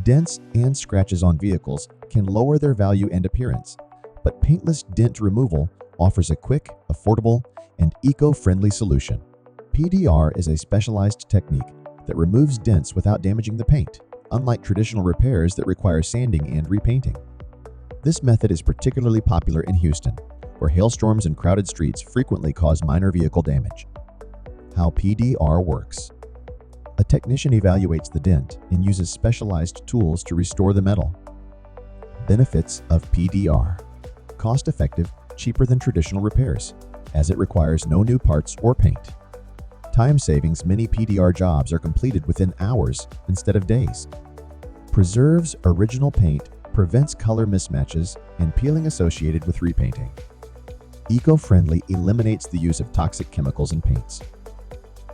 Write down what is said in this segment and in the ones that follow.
Dents and scratches on vehicles can lower their value and appearance, but Paintless Dent Removal offers a quick, affordable, and eco-friendly solution. PDR is a specialized technique that removes dents without damaging the paint, unlike traditional repairs that require sanding and repainting. This method is particularly popular in Houston, where hailstorms and crowded streets frequently cause minor vehicle damage. How PDR works. A technician evaluates the dent and uses specialized tools to restore the metal. Benefits of PDR. Cost-effective, cheaper than traditional repairs, as it requires no new parts or paint. Time savings. Many PDR jobs are completed within hours instead of days. Preserves original paint, prevents color mismatches and peeling associated with repainting. Eco-friendly, eliminates the use of toxic chemicals in paints.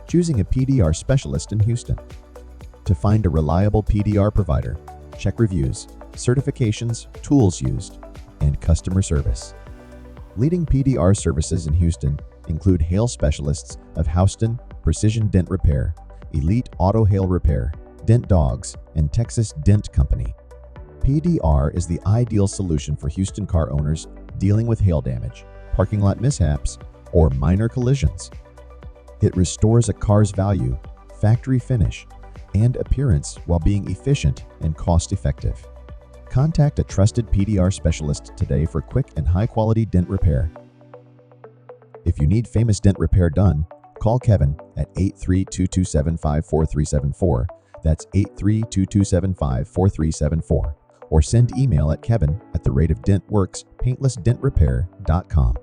Choosing a PDR specialist in Houston. To find a reliable PDR provider, check reviews, certifications, tools used, and customer service. Leading PDR services in Houston include hail specialists of Houston Precision Dent Repair, Elite Auto Hail Repair, Dent Dogs, and Texas Dent Company. PDR is the ideal solution for Houston car owners dealing with hail damage, parking lot mishaps, or minor collisions. It restores a car's value, factory finish, and appearance while being efficient and cost-effective. Contact a trusted PDR specialist today for quick and high-quality dent repair. If you need famous dent repair done, call Kevin at 832-275-4374. That's 832-275-4374. Or send email at kevin@DentWerx Paintless Dent Repair.com.